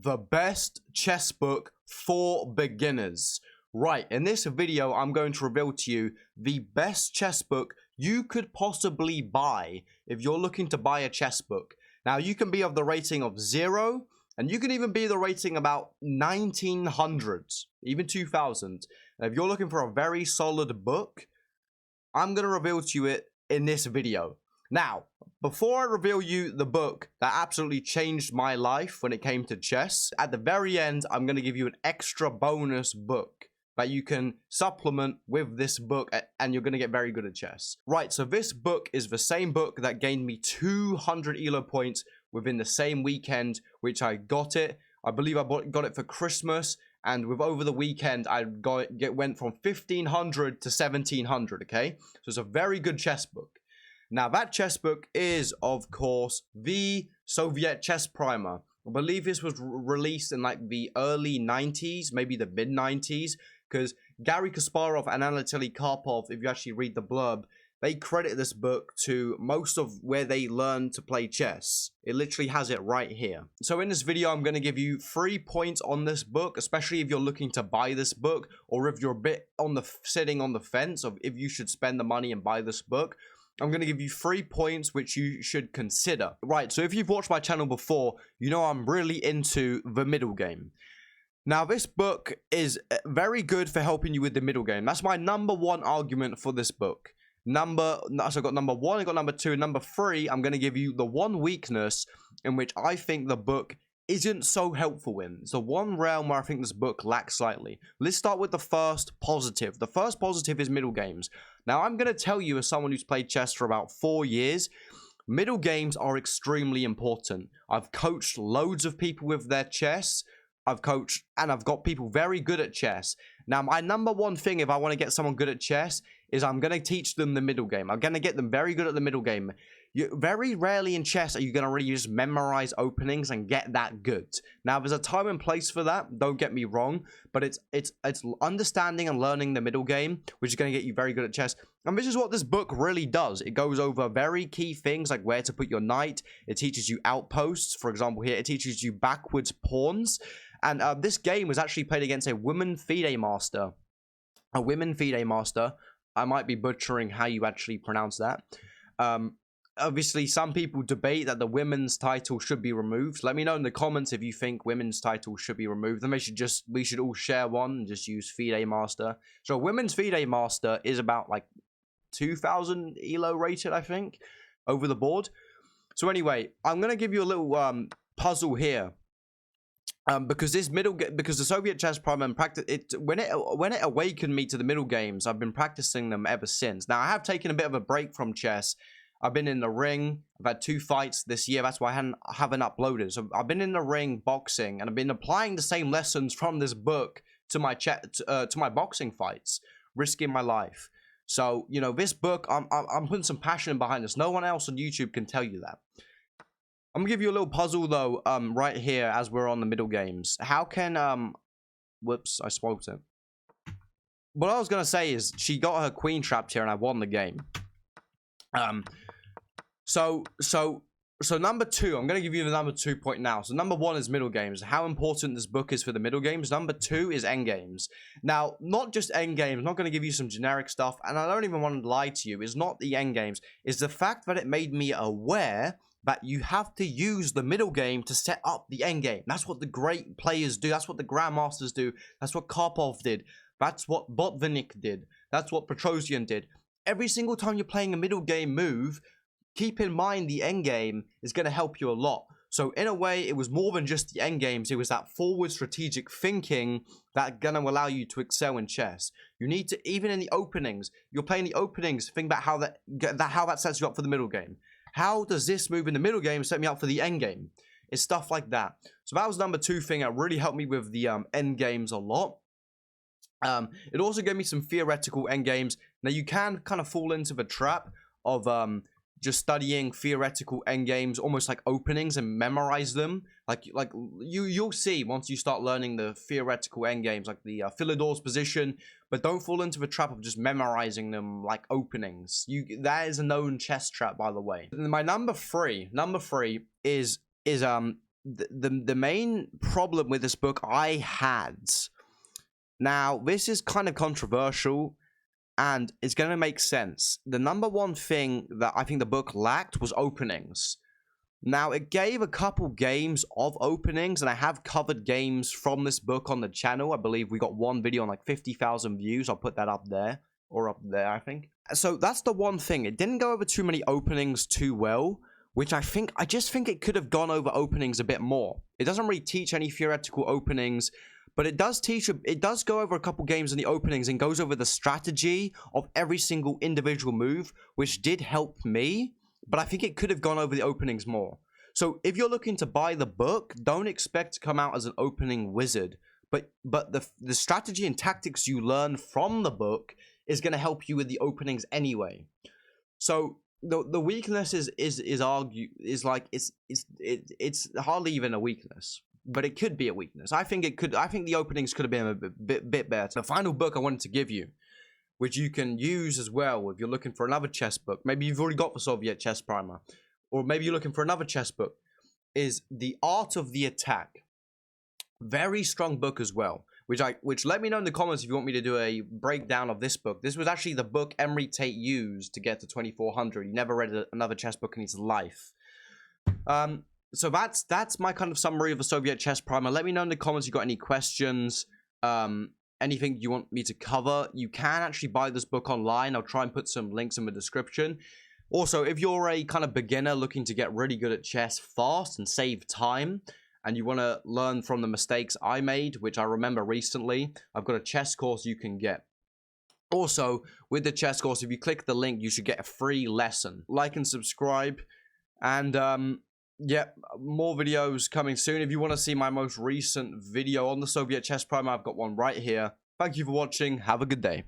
The best chess book for beginners. Right, in this video, I'm going to reveal to you the best chess book you could possibly buy if you're looking to buy a chess book. Now, you can be of the rating of 0, and you can even be the rating about 1900, even 2000. If you're looking for a very solid book, I'm going to reveal to you it in this video. Now, before I reveal you the book that absolutely changed my life when it came to chess, at the very end, I'm going to give you an extra bonus book that you can supplement with this book, and you're going to get very good at chess. Right, so this book is the same book that gained me 200 ELO points within the same weekend, which I got it. I believe I got it for Christmas, and with over the weekend, I went from 1500 to 1700, okay? So it's a very good chess book. Now, that chess book is, of course, the Soviet Chess Primer. I believe this was released in like the early 90s, maybe the mid 90s, because Garry Kasparov and Anatoly Karpov, if you actually read the blurb, they credit this book to most of where they learned to play chess. It literally has it right here. So in this video, I'm going to give you 3 points on this book, especially if you're looking to buy this book, or if you're a bit sitting on the fence of if you should spend the money and buy this book. I'm going to give you 3 points which you should consider. Right, so if you've watched my channel before, you know I'm really into the middle game. Now, this book is very good for helping you with the middle game. That's my #1 argument for this book. So I got number 1, I got number 2, and number 3, I'm going to give you the one weakness in which I think the book isn't so helpful in. It's the one realm where I think this book lacks slightly. Let's start with the first positive. The first positive is middle games. Now, I'm going to tell you, as someone who's played chess for about 4 years, middle games are extremely important. I've coached loads of people with their chess. I've coached, and I've got people very good at chess. Now, my #1 thing, if I want to get someone good at chess, is I'm going to teach them the middle game. I'm going to get them very good at the middle game. Very rarely in chess are you going to really just memorize openings and get that good. Now, there's a time and place for that, don't get me wrong, but it's understanding and learning the middle game, which is going to get you very good at chess. And this is what this book really does. It goes over very key things like where to put your knight. It teaches you outposts. For example, here, it teaches you backwards pawns. And this game was actually played against a women FIDE master. A women FIDE master. I might be butchering how you actually pronounce that. Obviously, some people debate that the women's title should be removed. Let me know in the comments if you think women's title should be removed. Then we should all share one and just use FIDE master. So a women's FIDE master is about like 2000 ELO rated, I think, over the board. So anyway, I'm gonna give you a little puzzle here. Because the Soviet Chess Primer and when it awakened me to the middle games, I've been practicing them ever since. Now, I have taken a bit of a break from chess. I've been in the ring. I've had 2 fights this year. That's why I haven't uploaded. So I've been in the ring boxing, and I've been applying the same lessons from this book to my boxing fights, risking my life. So, you know, this book, I'm putting some passion behind this. No one else on YouTube can tell you that. I'm gonna give you a little puzzle though, right here as we're on the middle games. How can whoops, I spoiled it. What I was gonna say is she got her queen trapped here and I won the game. So number 2, I'm gonna give you the #2 point now. So #1 is middle games. How important this book is for the middle games. #2 is end games. Now, not just end games. I'm not gonna give you some generic stuff, and I don't even want to lie to you. It's not the end games. It's the fact that it made me aware that you have to use the middle game to set up the end game. That's what the great players do. That's what the grandmasters do. That's what Karpov did. That's what Botvinnik did. That's what Petrosian did. Every single time you're playing a middle game move, keep in mind the end game is going to help you a lot. So in a way, it was more than just the end games. It was that forward strategic thinking that's going to allow you to excel in chess. You need to, even in the openings, you're playing the openings, think about how that sets you up for the middle game. How does this move in the middle game set me up for the end game? It's stuff like that. So that was #2 thing that really helped me with the end games a lot. It also gave me some theoretical end games. Now, you can kind of fall into the trap of just studying theoretical end games, almost like openings, and memorize them. Like you'll see once you start learning the theoretical end games, like the Philidor's position. But don't fall into the trap of just memorizing them like openings. That is a known chess trap, by the way. And my number three is the main problem with this book I had. Now, this is kind of controversial, and it's going to make sense. The number one thing that I think the book lacked was openings. Now, it gave a couple games of openings, and I have covered games from this book on the channel. I believe we got one video on like 50,000 views. I'll put that up there, or up there, I think. So that's the one thing. It didn't go over too many openings too well, which I just think it could have gone over openings a bit more. It doesn't really teach any theoretical openings, but it does go over a couple games in the openings and goes over the strategy of every single individual move, which did help me. But I think it could have gone over the openings more. So if you're looking to buy the book, don't expect to come out as an opening wizard. But the strategy and tactics you learn from the book is going to help you with the openings anyway. So the weakness is hardly even a weakness, but it could be a weakness. I think the openings could have been a bit better. The final book I wanted to give you, which you can use as well if you're looking for another chess book. Maybe you've already got the Soviet Chess Primer, or maybe you're looking for another chess book, is The Art of the Attack. Very strong book as well, which let me know in the comments if you want me to do a breakdown of this book. This was actually the book Emery Tate used to get to 2400. He never read another chess book in his life. So that's my kind of summary of the Soviet Chess Primer. Let me know in the comments if you got any questions. Anything you want me to cover. You can actually buy this book online. I'll try and put some links in the description. Also, if you're a kind of beginner looking to get really good at chess fast and save time, and you want to learn from the mistakes I made, which I remember recently, I've got a chess course you can get. Also, with the chess course, if you click the link, you should get a free lesson. Like and subscribe, and yeah, more videos coming soon. If you want to see my most recent video on the Soviet Chess Primer, I've got one right here. Thank you for watching. Have a good day.